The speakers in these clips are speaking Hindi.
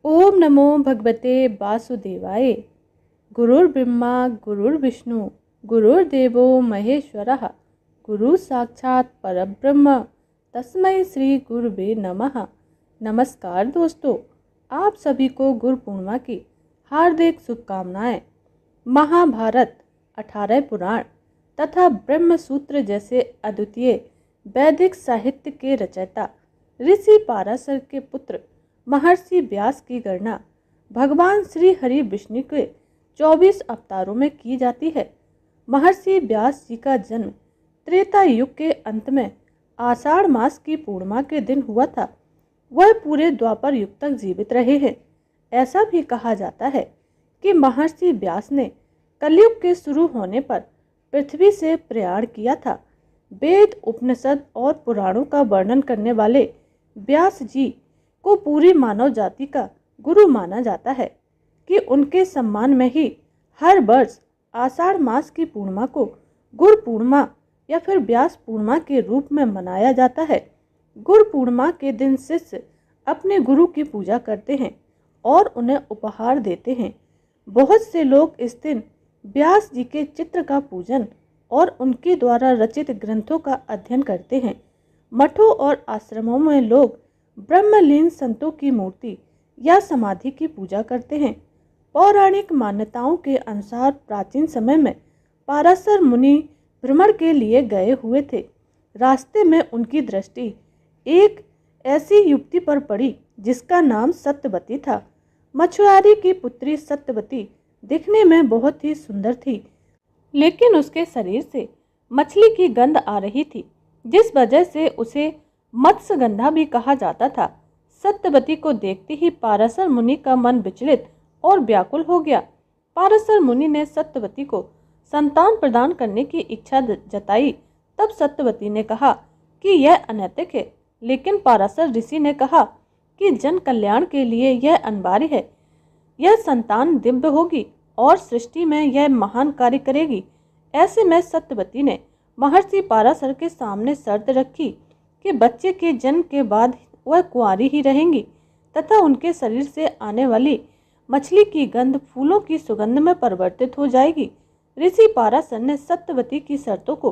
ओम नमो भगवते वासुदेवाय। गुरुर्ब्रह्मा गुरुर्विष्णु गुरुर्देवो महेश्वरः। गुरु साक्षात परब्रह्म तस्मै श्री गुरुवे नमः। नमस्कार दोस्तों, आप सभी को गुरु पूर्णिमा की हार्दिक शुभकामनाएं। महाभारत, 18 पुराण तथा ब्रह्म सूत्र जैसे अद्वितीय वैदिक साहित्य के रचयिता ऋषि पाराशर के पुत्र महर्षि व्यास की गणना भगवान श्री हरि विष्णु के 24 अवतारों में की जाती है। महर्षि व्यास जी का जन्म त्रेता युग के अंत में आषाढ़ मास की पूर्णिमा के दिन हुआ था। वह पूरे द्वापर युग तक जीवित रहे हैं। ऐसा भी कहा जाता है कि महर्षि व्यास ने कलयुग के शुरू होने पर पृथ्वी से प्रयाण किया था। वेद, उपनिषद और पुराणों का वर्णन करने वाले व्यास जी को पूरी मानव जाति का गुरु माना जाता है कि उनके सम्मान में ही हर वर्ष आषाढ़ मास की पूर्णिमा को गुरु पूर्णिमा या फिर व्यास पूर्णिमा के रूप में मनाया जाता है। गुरु पूर्णिमा के दिन शिष्य अपने गुरु की पूजा करते हैं और उन्हें उपहार देते हैं। बहुत से लोग इस दिन व्यास जी के चित्र का पूजन और उनके द्वारा रचित ग्रंथों का अध्ययन करते हैं। मठों और आश्रमों में लोग ब्रह्मलीन संतों की मूर्ति या समाधि की पूजा करते हैं। पौराणिक मान्यताओं के अनुसार प्राचीन समय में पाराशर मुनि भ्रमण के लिए गए हुए थे। रास्ते में उनकी दृष्टि एक ऐसी युवती पर पड़ी जिसका नाम सत्यवती था। मछुआरे की पुत्री सत्यवती दिखने में बहुत ही सुंदर थी, लेकिन उसके शरीर से मछली की गंध आ रही थी, जिस वजह से उसे मत्स्यगंधा भी कहा जाता था। सत्यवती को देखते ही पाराशर मुनि का मन विचलित और व्याकुल हो गया। पाराशर मुनि ने सत्यवती को संतान प्रदान करने की इच्छा जताई। तब सत्यवती ने कहा कि यह अनैतिक है, लेकिन पाराशर ऋषि ने कहा कि जन कल्याण के लिए यह अनिवार्य है। यह संतान दिव्य होगी और सृष्टि में यह महान कार्य करेगी। ऐसे में सत्यवती ने महर्षि पाराशर के सामने शर्त रखी कि बच्चे के जन्म के बाद वह कुंवारी ही रहेंगी तथा उनके शरीर से आने वाली मछली की गंध फूलों की सुगंध में परिवर्तित हो जाएगी। ऋषि पाराशर ने सत्यवती की शर्तों को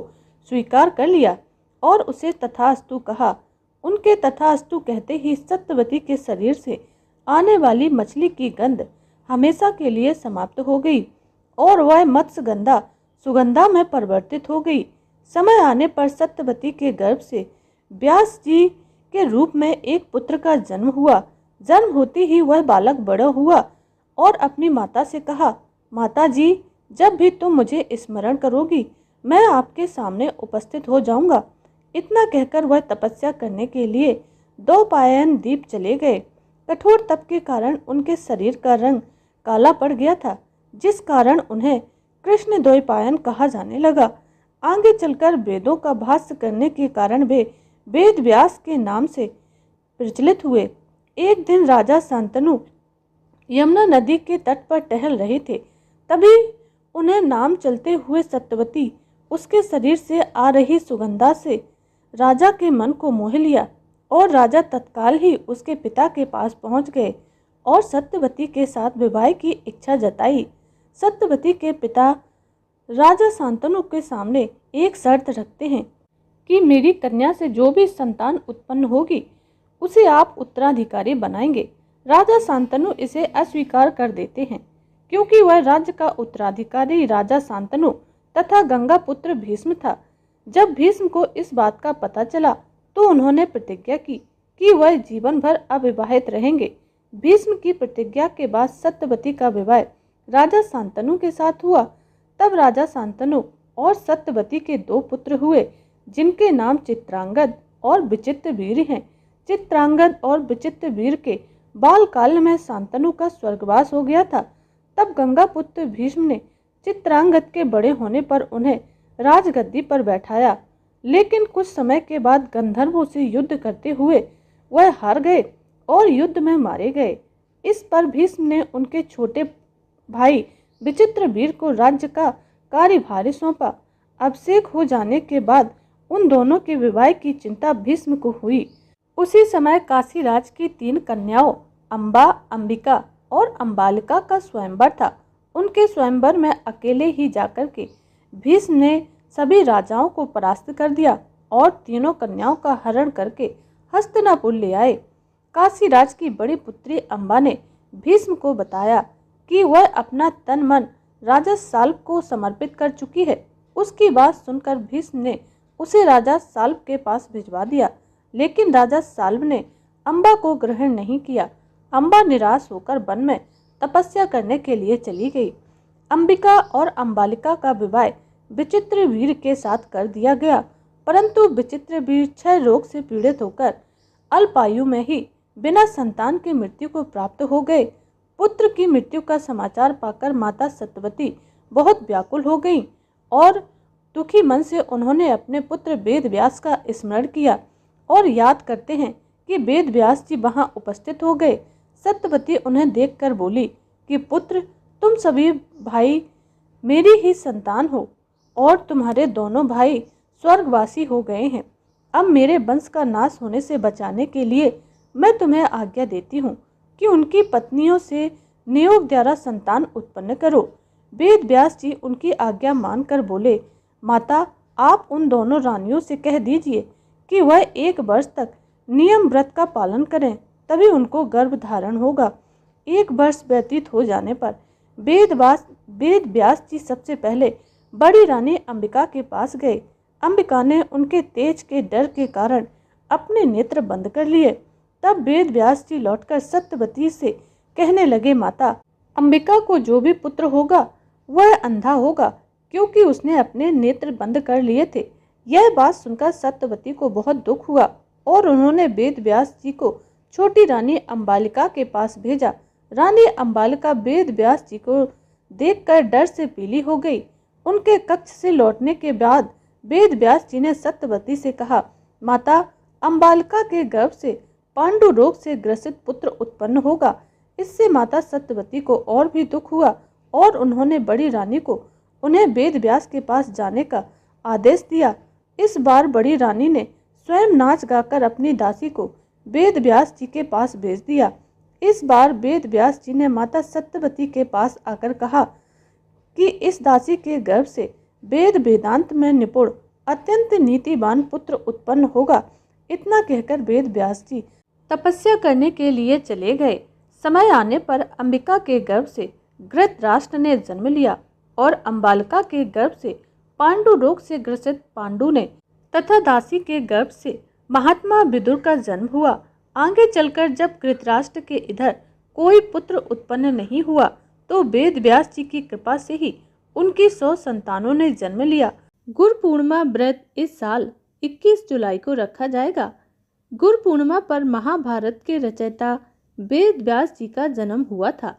स्वीकार कर लिया और उसे तथास्तु कहा। उनके तथास्तु कहते ही सत्यवती के शरीर से आने वाली मछली की गंध हमेशा के लिए समाप्त हो गई और वह मत्स्यगंधा सुगंधा में परिवर्तित हो गई। समय आने पर सत्यवती के गर्भ से व्यास जी के रूप में एक पुत्र का जन्म हुआ। जन्म होते ही वह बालक बड़ा हुआ और अपनी माता से कहा, माता जी, जब भी तुम मुझे स्मरण करोगी मैं आपके सामने उपस्थित हो जाऊंगा। इतना कहकर वह तपस्या करने के लिए द्वैपायन द्वीप चले गए। कठोर तप के कारण उनके शरीर का रंग काला पड़ गया था, जिस कारण उन्हें कृष्ण द्वैपायन कहा जाने लगा। आगे चलकर वेदों का भाष्य करने के कारण वे वेद व्यास के नाम से प्रचलित हुए। एक दिन राजा शांतनु यमुना नदी के तट पर टहल रहे थे। तभी उन्हें नाम चलते हुए सत्यवती उसके शरीर से आ रही सुगंधा से राजा के मन को मोह लिया और राजा तत्काल ही उसके पिता के पास पहुंच गए और सत्यवती के साथ विवाह की इच्छा जताई। सत्यवती के पिता राजा शांतनु के सामने एक शर्त रखते हैं कि मेरी कन्या से जो भी संतान उत्पन्न होगी उसे आप उत्तराधिकारी बनाएंगे। राजा शांतनु इसे अस्वीकार कर देते हैं, क्योंकि वह राज्य का उत्तराधिकारी राजा शांतनु तथा गंगा पुत्र भीष्म था। जब भीष्म को इस बात का पता चला तो उन्होंने प्रतिज्ञा की कि वह जीवन भर अविवाहित रहेंगे। भीष्म की प्रतिज्ञा के बाद सत्यवती का विवाह राजा शांतनु के साथ हुआ। तब राजा शांतनु और सत्यवती के 2 पुत्र हुए, जिनके नाम चित्रांगद और विचित्रवीर्य हैं। चित्रांगद और विचित्रवीर्य के बाल काल में शांतनु का स्वर्गवास हो गया था। तब गंगा पुत्र भीष्म ने चित्रांगद के बड़े होने पर उन्हें राजगद्दी पर बैठाया, लेकिन कुछ समय के बाद गंधर्वों से युद्ध करते हुए वह हार गए और युद्ध में मारे गए। इस पर भीष्म ने उनके छोटे भाई विचित्रवीर्य को राज्य का कार्यभार सौंपा। अभिषेक हो जाने के बाद उन दोनों के विवाह की चिंता भीष्म को हुई। उसी समय काशीराज की 3 कन्याओं अम्बा, अंबिका और अंबालिका का स्वयंवर था। उनके स्वयंवर में अकेले ही जाकर के भीष्म ने सभी राजाओं को परास्त कर दिया और तीनों कन्याओं का हरण करके हस्तिनापुर ले आए। काशीराज की बड़ी पुत्री अम्बा ने भीष्म को बताया कि वह अपना तन मन राजा साल्व को समर्पित कर चुकी है। उसकी बात सुनकर भीष्म ने उसे राजा साल्व के पास भिजवा दिया, लेकिन राजा साल्व ने अम्बा को ग्रहण नहीं किया। अम्बा निराश होकर वन में तपस्या करने के लिए चली गई। अंबिका और अंबालिका का विवाह विचित्रवीर के साथ कर दिया गया, परंतु विचित्रवीर क्षय रोग से पीड़ित होकर अल्पायु में ही बिना संतान की मृत्यु को प्राप्त हो गए। पुत्र की मृत्यु का समाचार पाकर माता सत्यवती बहुत व्याकुल हो गईं और दुखी मन से उन्होंने अपने पुत्र वेद व्यास का स्मरण किया और याद करते हैं कि वेद व्यास जी वहां उपस्थित हो गए। सत्यवती उन्हें देखकर बोली कि पुत्र, तुम सभी भाई मेरी ही संतान हो और तुम्हारे दोनों भाई स्वर्गवासी हो गए हैं। अब मेरे वंश का नाश होने से बचाने के लिए मैं तुम्हें आज्ञा देती हूँ कि उनकी पत्नियों से नियोग द्वारा संतान उत्पन्न करो। वेद व्यास जी उनकी आज्ञा मानकर बोले, माता, आप उन दोनों रानियों से कह दीजिए कि वह 1 वर्ष तक नियम व्रत का पालन करें, तभी उनको गर्भ धारण होगा। 1 वर्ष व्यतीत हो जाने पर वेद व्यास जी सबसे पहले बड़ी रानी अंबिका के पास गए। अंबिका ने उनके तेज के डर के कारण अपने नेत्र बंद कर लिए। तब वेद व्यास जी लौटकर सत्यवती से कहने लगे, माता, अंबिका को जो भी पुत्र होगा वह अंधा होगा, क्योंकि उसने अपने नेत्र बंद कर लिए थे। यह बात सुनकर सत्यवती को बहुत दुख हुआ और उन्होंने वेद व्यास जी को छोटी रानी अंबालिका के पास भेजा। रानी अंबालिका वेद व्यास जी को देखकर डर से पीली हो गई। उनके कक्ष से लौटने के बाद वेद व्यास जी ने सत्यवती से कहा, माता, अंबालिका के गर्भ से पांडु रोग से ग्रसित पुत्र उत्पन्न होगा। इससे माता सत्यवती को और भी दुख हुआ और उन्होंने बड़ी रानी को उन्हें वेद व्यास के पास जाने का आदेश दिया। इस बार बड़ी रानी ने स्वयं नाच गाकर अपनी दासी को वेद व्यास जी के पास भेज दिया। इस बार वेद व्यास जी ने माता सत्यवती के पास आकर कहा कि इस दासी के गर्भ से वेद वेदांत में निपुण अत्यंत नीतिवान पुत्र उत्पन्न होगा। इतना कहकर वेद व्यास जी तपस्या करने के लिए चले गए। समय आने पर अंबिका के गर्भ से धृतराष्ट्र ने जन्म लिया और अंबालिका के गर्भ से पांडु रोग से ग्रसित पांडु ने तथा दासी के गर्भ से महात्मा विदुर का जन्म हुआ। आगे चलकर जब धृतराष्ट्र के इधर कोई पुत्र उत्पन्न नहीं हुआ तो वेद व्यास जी की कृपा से ही उनकी 100 संतानों ने जन्म लिया। गुरु पूर्णिमा व्रत इस साल 21 जुलाई को रखा जाएगा। गुरु पूर्णिमा पर महाभारत के रचयिता वेद व्यास जी का जन्म हुआ था।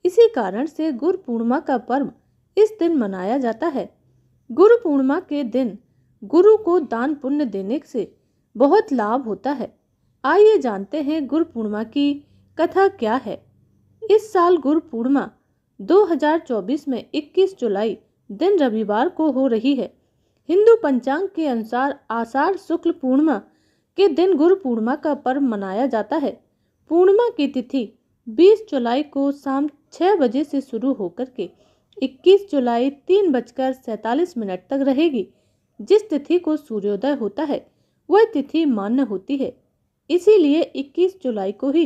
इसी कारण से गुरु पूर्णिमा का पर्व इस दिन मनाया जाता है। गुरु पूर्णिमा के दिन गुरु को दान पुण्य देने से बहुत लाभ होता है। आइए जानते हैं गुरु पूर्णिमा की कथा क्या है। इस साल गुरु पूर्णिमा 2024 में 21 जुलाई दिन रविवार को हो रही है। हिंदू पंचांग के अनुसार आषाढ़ शुक्ल पूर्णिमा के दिन गुरु पूर्णिमा का पर्व मनाया जाता है। पूर्णिमा की तिथि 20 जुलाई को शाम 6 बजे से शुरू होकर के 21 जुलाई 3:47 तक रहेगी। जिस तिथि को सूर्योदय होता है वह तिथि मान्य होती है, इसीलिए 21 जुलाई को ही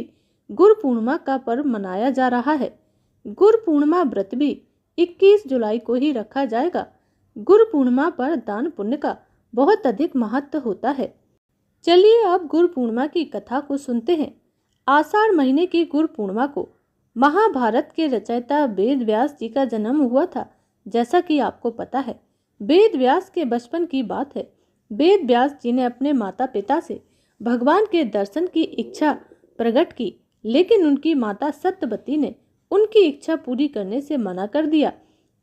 गुरु पूर्णिमा का पर्व मनाया जा रहा है। गुरु पूर्णिमा व्रत भी 21 जुलाई को ही रखा जाएगा। गुरु पूर्णिमा पर दान पुण्य का बहुत अधिक महत्व होता है। चलिए अब गुरु पूर्णिमा की कथा को सुनते हैं। आषाढ़ महीने की गुरु पूर्णिमा को महाभारत के रचयिता वेद व्यास जी का जन्म हुआ था। जैसा कि आपको पता है, वेद व्यास के बचपन की बात है। वेद व्यास जी ने अपने माता पिता से भगवान के दर्शन की इच्छा प्रकट की, लेकिन उनकी माता सत्यवती ने उनकी इच्छा पूरी करने से मना कर दिया।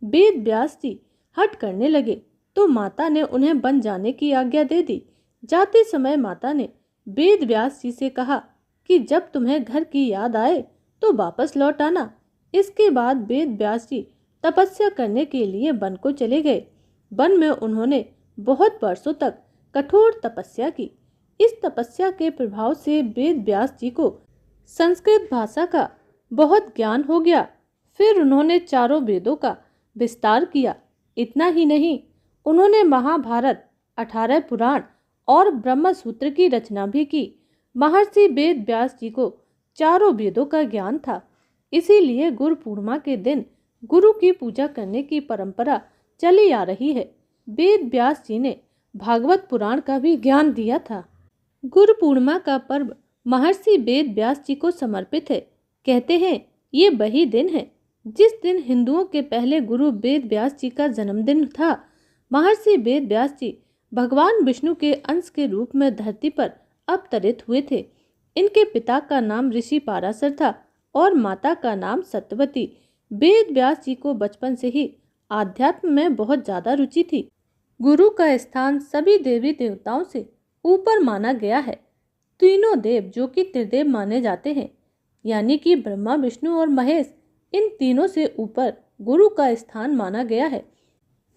वेद व्यास जी हठ करने लगे तो माता ने उन्हें वन जाने की आज्ञा दे दी। जाते समय माता ने वेद व्यास जी से कहा कि जब तुम्हें घर की याद आए तो वापस लौट आना। इसके बाद वेद व्यास जी तपस्या करने के लिए वन को चले गए। वन में उन्होंने बहुत वर्षों तक कठोर तपस्या की। इस तपस्या के प्रभाव से वेद व्यास जी को संस्कृत भाषा का बहुत ज्ञान हो गया। फिर उन्होंने चारों वेदों का विस्तार किया। इतना ही नहीं, उन्होंने महाभारत, 18 पुराण और ब्रह्म सूत्र की रचना भी की। महर्षि वेद व्यास जी को चारों वेदों का ज्ञान था। इसीलिए गुरु पूर्णिमा के दिन गुरु की पूजा करने की परंपरा चली आ रही है। वेद व्यास जी ने भागवत पुराण का भी ज्ञान दिया था। गुरु पूर्णिमा का पर्व महर्षि वेद व्यास जी को समर्पित है। कहते हैं ये वही दिन है जिस दिन हिंदुओं के पहले गुरु वेद व्यास जी का जन्मदिन था। महर्षि वेद व्यास जी भगवान विष्णु के अंश के रूप में धरती पर अवतरित हुए थे। इनके पिता का नाम ऋषि पाराशर था और माता का नाम सत्यवती। वेद व्यास जी को बचपन से ही आध्यात्म में बहुत ज्यादा रुचि थी। गुरु का स्थान सभी देवी देवताओं से ऊपर माना गया है। तीनों देव जो कि त्रिदेव माने जाते हैं, यानी कि ब्रह्मा, विष्णु और महेश, इन तीनों से ऊपर गुरु का स्थान माना गया है।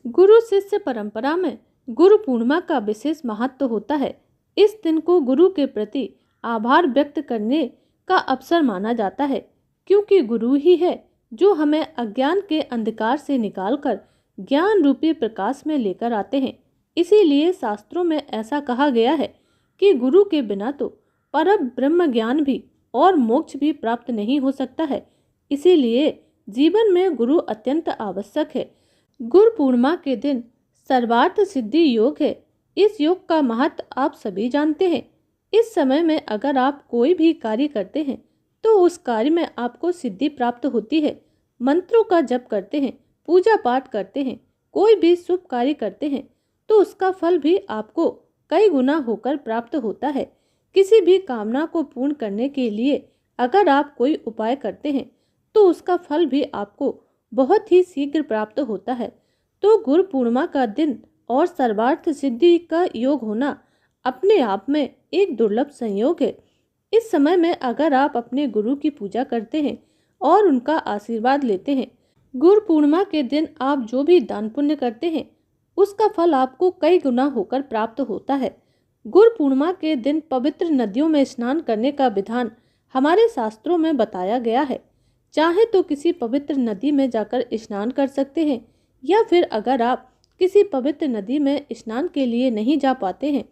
गुरु शिष्य परंपरा में गुरु पूर्णिमा का विशेष महत्व होता है। इस दिन को गुरु के प्रति आभार व्यक्त करने का अवसर माना जाता है, क्योंकि गुरु ही है जो हमें अज्ञान के अंधकार से निकालकर ज्ञान रूपी प्रकाश में लेकर आते हैं। इसीलिए शास्त्रों में ऐसा कहा गया है कि गुरु के बिना तो परम ब्रह्म ज्ञान भी और मोक्ष भी प्राप्त नहीं हो सकता है। इसीलिए जीवन में गुरु अत्यंत आवश्यक है। गुरु पूर्णिमा के दिन सर्वार्थ सिद्धि योग है। इस योग का महत्व आप सभी जानते हैं। इस समय में अगर आप कोई भी कार्य करते हैं तो उस कार्य में आपको सिद्धि प्राप्त होती है। मंत्रों का जप करते हैं, पूजा पाठ करते हैं, कोई भी शुभ कार्य करते हैं तो उसका फल भी आपको कई गुना होकर प्राप्त होता है। किसी भी कामना को पूर्ण करने के लिए अगर आप कोई उपाय करते हैं तो उसका फल भी आपको बहुत ही शीघ्र प्राप्त होता है। तो गुरु पूर्णिमा का दिन और सर्वार्थ सिद्धि का योग होना अपने आप में एक दुर्लभ संयोग है। इस समय में अगर आप अपने गुरु की पूजा करते हैं और उनका आशीर्वाद लेते हैं, गुरु पूर्णिमा के दिन आप जो भी दान पुण्य करते हैं उसका फल आपको कई गुना होकर प्राप्त होता है। गुरु पूर्णिमा के दिन पवित्र नदियों में स्नान करने का विधान हमारे शास्त्रों में बताया गया है। चाहे तो किसी पवित्र नदी में जाकर स्नान कर सकते हैं, या फिर अगर आप किसी पवित्र नदी में स्नान के लिए नहीं जा पाते हैं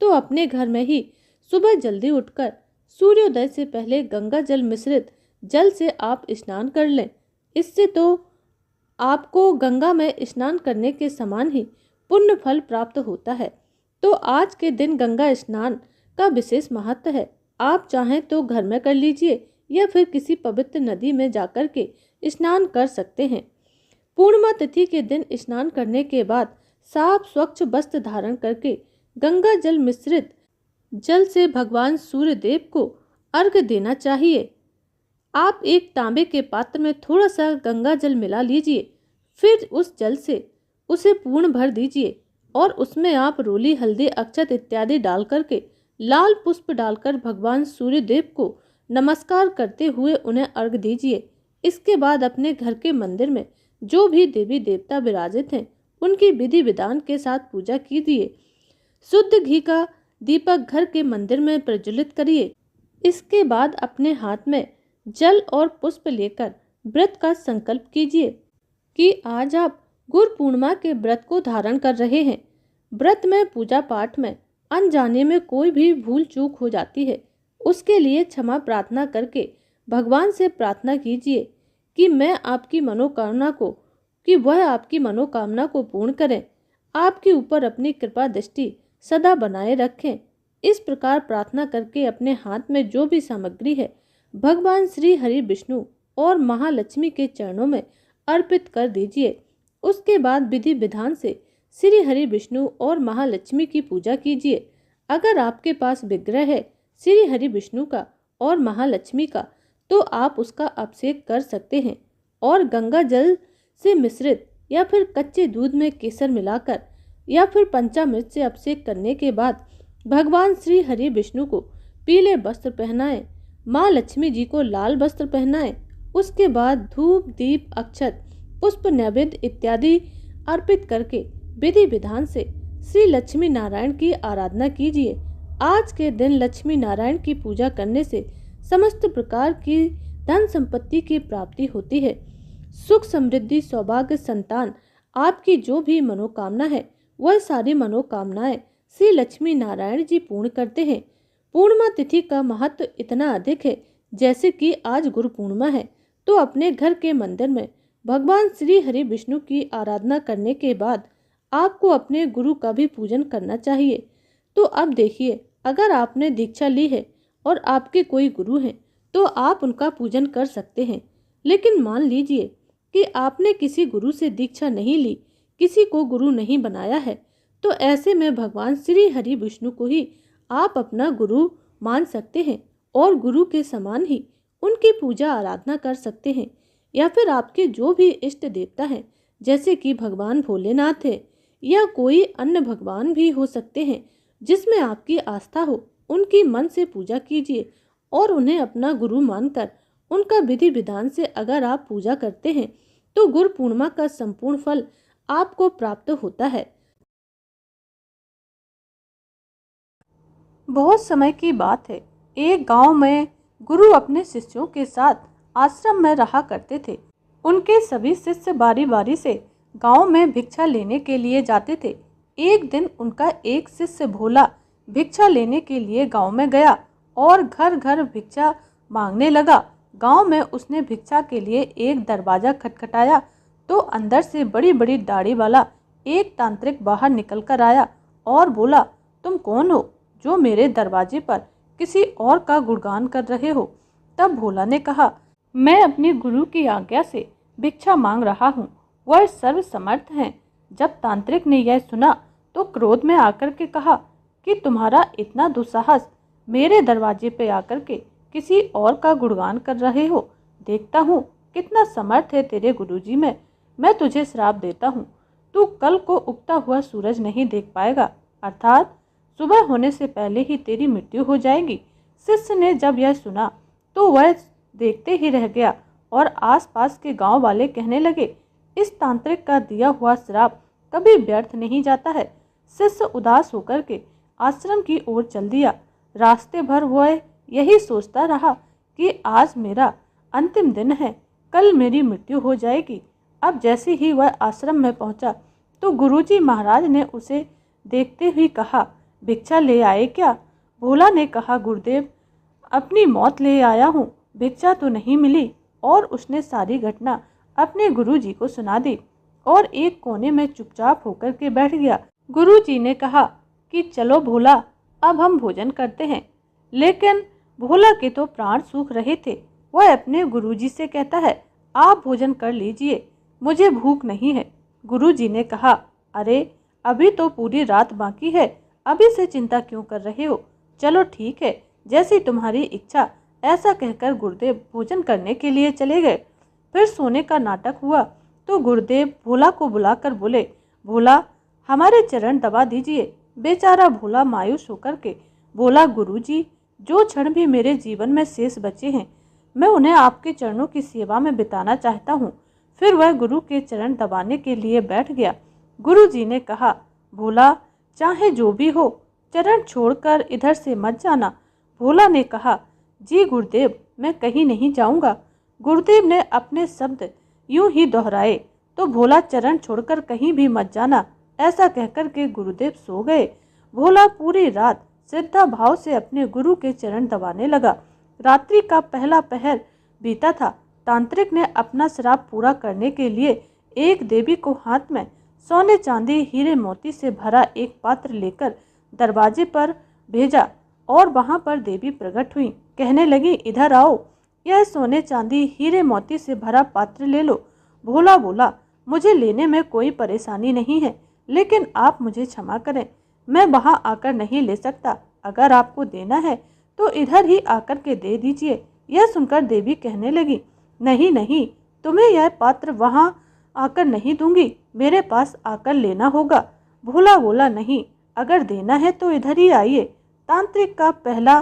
तो अपने घर में ही सुबह जल्दी उठकर सूर्योदय से पहले गंगा जल मिश्रित जल से आप स्नान कर लें। इससे तो आपको गंगा में स्नान करने के समान ही पुण्य फल प्राप्त होता है। तो आज के दिन गंगा स्नान का विशेष महत्व है। आप चाहें तो घर में कर लीजिए या फिर किसी पवित्र नदी में जाकर के स्नान कर सकते हैं। पूर्णिमा तिथि के दिन स्नान करने के बाद साफ स्वच्छ वस्त्र धारण करके गंगा जल मिश्रित जल से भगवान सूर्य देव को अर्घ्य देना चाहिए। आप एक तांबे के पात्र में थोड़ा सा गंगा जल मिला लीजिए, फिर उस जल से उसे पूर्ण भर दीजिए और उसमें आप रोली, हल्दी, अक्षत इत्यादि डाल करके लाल पुष्प डालकर भगवान सूर्य देव को नमस्कार करते हुए उन्हें अर्घ्य दीजिए। इसके बाद अपने घर के मंदिर में जो भी देवी देवता विराजित हैं उनकी विधि विधान के साथ पूजा कीजिए। शुद्ध घी का दीपक घर के मंदिर में प्रज्वलित करिए। इसके बाद अपने हाथ में जल और पुष्प लेकर व्रत का संकल्प कीजिए कि आज आप गुरु पूर्णिमा के व्रत को धारण कर रहे हैं। व्रत में, पूजा पाठ में अनजाने में कोई भी भूल चूक हो जाती है, उसके लिए क्षमा प्रार्थना करके भगवान से प्रार्थना कीजिए कि वह आपकी मनोकामना को पूर्ण करें, आपके ऊपर अपनी कृपा दृष्टि सदा बनाए रखें। इस प्रकार प्रार्थना करके अपने हाथ में जो भी सामग्री है भगवान श्री हरि विष्णु और महालक्ष्मी के चरणों में अर्पित कर दीजिए। उसके बाद विधि विधान से श्री हरि विष्णु और महालक्ष्मी की पूजा कीजिए। अगर आपके पास विग्रह है श्री हरि विष्णु का और महालक्ष्मी का तो आप उसका अभिषेक कर सकते हैं और गंगा जल से मिश्रित या फिर कच्चे दूध में केसर मिलाकर या फिर पंचामृत से अभिषेक करने के बाद भगवान श्री हरि विष्णु को पीले वस्त्र पहनाएं, माँ लक्ष्मी जी को लाल वस्त्र पहनाएं। उसके बाद धूप, दीप, अक्षत, पुष्प, नैवेद्य इत्यादि अर्पित करके विधि विधान से श्री लक्ष्मी नारायण की आराधना कीजिए। आज के दिन लक्ष्मी नारायण की पूजा करने से समस्त प्रकार की धन संपत्ति की प्राप्ति होती है। सुख, समृद्धि, सौभाग्य, संतान, आपकी जो भी मनोकामना है वह सारी मनोकामनाएं श्री लक्ष्मी नारायण जी पूर्ण करते हैं। पूर्णिमा तिथि का महत्व इतना अधिक है, जैसे कि आज गुरु पूर्णिमा है तो अपने घर के मंदिर में भगवान श्री हरि विष्णु की आराधना करने के बाद आपको अपने गुरु का भी पूजन करना चाहिए। तो अब देखिए, अगर आपने दीक्षा ली है और आपके कोई गुरु हैं तो आप उनका पूजन कर सकते हैं। लेकिन मान लीजिए कि आपने किसी गुरु से दीक्षा नहीं ली, किसी को गुरु नहीं बनाया है, तो ऐसे में भगवान श्री हरि विष्णु को ही आप अपना गुरु मान सकते हैं और गुरु के समान ही उनकी पूजा आराधना कर सकते हैं। या फिर आपके जो भी इष्ट देवता हैं, जैसे कि भगवान भोलेनाथ है या कोई अन्य भगवान भी हो सकते हैं जिसमें आपकी आस्था हो, उनकी मन से पूजा कीजिए और उन्हें अपना गुरु मानकर उनका विधि विधान से अगर आप पूजा करते हैं तो गुरु पूर्णिमा का संपूर्ण फल आपको प्राप्त होता है। बहुत समय की बात है, एक गांव में गुरु अपने शिष्यों के साथ आश्रम में रहा करते थे। उनके सभी शिष्य बारी बारी से गांव में भिक्षा लेने के लिए जाते थे। एक दिन उनका एक शिष्य भोला भिक्षा लेने के लिए गांव में गया और घर घर भिक्षा मांगने लगा। गांव में उसने भिक्षा के लिए एक दरवाजा खटखटाया तो अंदर से बड़ी बड़ी दाढ़ी वाला एक तांत्रिक बाहर निकल कर आया और बोला, तुम कौन हो जो मेरे दरवाजे पर किसी और का गुणगान कर रहे हो? तब भोला ने कहा, मैं अपने गुरु की आज्ञा से भिक्षा मांग रहा हूँ, वह सर्वसमर्थ हैं। जब तांत्रिक ने यह सुना तो क्रोध में आकर के कहा कि तुम्हारा इतना दुस्साहस, मेरे दरवाजे पे आकर के किसी और का गुणगान कर रहे हो। देखता हूँ कितना समर्थ है तेरे गुरुजी में। मैं तुझे श्राप देता हूँ, तू कल को उगता हुआ सूरज नहीं देख पाएगा, अर्थात सुबह होने से पहले ही तेरी मृत्यु हो जाएगी। शिष्य ने जब यह सुना तो वह देखते ही रह गया और आसपास के गांव वाले कहने लगे, इस तांत्रिक का दिया हुआ श्राप कभी व्यर्थ नहीं जाता है। शिष्य उदास होकर के आश्रम की ओर चल दिया। रास्ते भर वह यही सोचता रहा कि आज मेरा अंतिम दिन है, कल मेरी मृत्यु हो जाएगी। अब जैसे ही वह आश्रम में पहुंचा तो गुरुजी महाराज ने उसे देखते हुए कहा, भिक्षा ले आए क्या? भोला ने कहा, गुरुदेव अपनी मौत ले आया हूँ, भिक्षा तो नहीं मिली। और उसने सारी घटना अपने गुरुजी को सुना दी और एक कोने में चुपचाप होकर के बैठ गया। गुरुजी ने कहा कि चलो भोला, अब हम भोजन करते हैं। लेकिन भोला के तो प्राण सूख रहे थे। वह अपने गुरुजी से कहता है, आप भोजन कर लीजिए, मुझे भूख नहीं है। गुरुजी ने कहा, अरे अभी तो पूरी रात बाकी है, अभी से चिंता क्यों कर रहे हो? चलो ठीक है, जैसी तुम्हारी इच्छा। ऐसा कहकर गुरुदेव भोजन करने के लिए चले गए। फिर सोने का नाटक हुआ तो गुरुदेव भोला को बुलाकर बोले, भोला हमारे चरण दबा दीजिए। बेचारा भोला मायूस होकर के बोला, गुरुजी जो क्षण भी मेरे जीवन में शेष बचे हैं मैं उन्हें आपके चरणों की सेवा में बिताना चाहता हूँ। फिर वह गुरु के चरण दबाने के लिए बैठ गया। गुरुजी ने कहा, भोला चाहे जो भी हो, चरण छोड़कर इधर से मत जाना। भोला ने कहा, जी गुरुदेव मैं कहीं नहीं जाऊंगा। गुरुदेव ने अपने शब्द यूं ही दोहराए तो भोला चरण छोड़कर कहीं भी मत जाना, ऐसा कहकर के गुरुदेव सो गए। भोला पूरी रात श्रद्धा भाव से अपने गुरु के चरण दबाने लगा। रात्रि का पहला पहर बीता था। तांत्रिक ने अपना श्राप पूरा करने के लिए एक देवी को हाथ में सोने चांदी हीरे मोती से भरा एक पात्र लेकर दरवाजे पर भेजा और वहां पर देवी प्रकट हुई। कहने लगी, इधर आओ, यह सोने चांदी हीरे मोती से भरा पात्र ले लो। भोला बोला, मुझे लेने में कोई परेशानी नहीं है, लेकिन आप मुझे क्षमा करें, मैं वहां आकर नहीं ले सकता। अगर आपको देना है तो इधर ही आकर के दे दीजिए। यह सुनकर देवी कहने लगी, नहीं नहीं, तुम्हें यह पात्र वहां आकर नहीं दूंगी, मेरे पास आकर लेना होगा। भोला बोला, नहीं, अगर देना है तो इधर ही आइए। तांत्रिक का पहला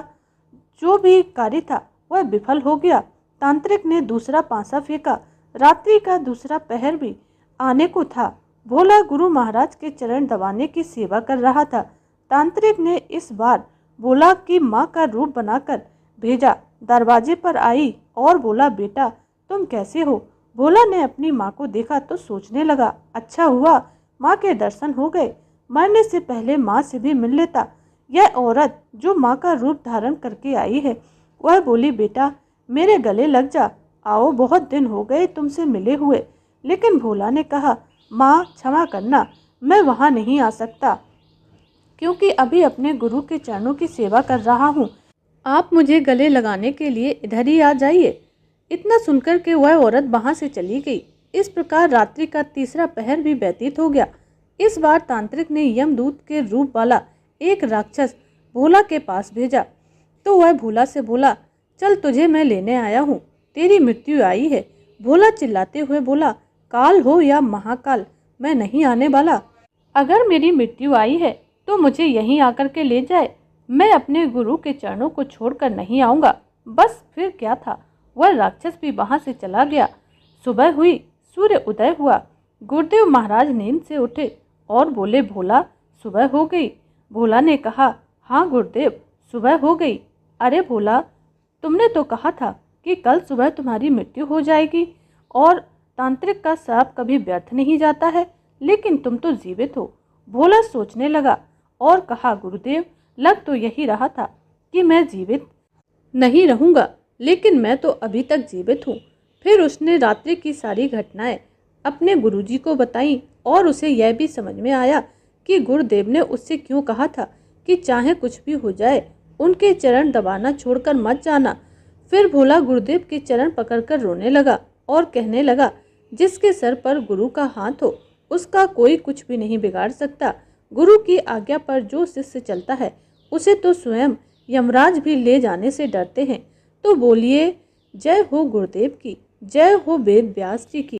जो भी कार्य था वह विफल हो गया। तांत्रिक ने दूसरा पांसा फेंका। रात्रि का दूसरा पहर भी आने को था। भोला गुरु महाराज के चरण दबाने की सेवा कर रहा था। तांत्रिक ने इस बार भोला की मां का रूप बनाकर भेजा दरवाजे पर आई और बोला, बेटा तुम कैसे हो? भोला ने अपनी माँ को देखा तो सोचने लगा, अच्छा हुआ माँ के दर्शन हो गए, मरने से पहले माँ से भी मिल लेता। यह औरत जो माँ का रूप धारण करके आई है, वह बोली, बेटा मेरे गले लग जा, आओ बहुत दिन हो गए तुमसे मिले हुए। लेकिन भोला ने कहा, माँ क्षमा करना, मैं वहाँ नहीं आ सकता क्योंकि अभी अपने गुरु के चरणों की सेवा कर रहा हूँ। आप मुझे गले लगाने के लिए इधर ही आ जाइए। इतना सुनकर के वह औरत वहाँ से चली गई। इस प्रकार रात्रि का तीसरा पहर भी व्यतीत हो गया। इस बार तांत्रिक ने यमदूत के रूप वाला एक राक्षस भोला के पास भेजा तो वह भोला से बोला, चल तुझे मैं लेने आया हूँ, तेरी मृत्यु आई है। भोला चिल्लाते हुए बोला, काल हो या महाकाल, मैं नहीं आने वाला। अगर मेरी मृत्यु आई है तो मुझे यहीं आकर के ले जाए, मैं अपने गुरु के चरणों को छोड़कर नहीं आऊँगा। बस फिर क्या था, वह राक्षस भी वहाँ से चला गया। सुबह हुई, सूर्य उदय हुआ। गुरुदेव महाराज नींद से उठे और बोले, भोला सुबह हो गई। भोला ने कहा, हाँ गुरुदेव सुबह हो गई। अरे भोला, तुमने तो कहा था कि कल सुबह तुम्हारी मृत्यु हो जाएगी और तांत्रिक का श्राप कभी व्यर्थ नहीं जाता है, लेकिन तुम तो जीवित हो। भोला सोचने लगा और कहा, गुरुदेव लग तो यही रहा था कि मैं जीवित नहीं रहूंगा, लेकिन मैं तो अभी तक जीवित हूँ। फिर उसने रात्रि की सारी घटनाएं अपने गुरुजी को बताई और उसे यह भी समझ में आया कि गुरुदेव ने उससे क्यों कहा था कि चाहे कुछ भी हो जाए उनके चरण दबाना छोड़कर मत जाना। फिर भोला गुरुदेव के चरण पकड़कर रोने लगा और कहने लगा, जिसके सर पर गुरु का हाथ हो उसका कोई कुछ भी नहीं बिगाड़ सकता। गुरु की आज्ञा पर जो शिष्य चलता है उसे तो स्वयं यमराज भी ले जाने से डरते हैं। तो बोलिए, जय हो गुरुदेव की, जय हो वेद व्यास जी की।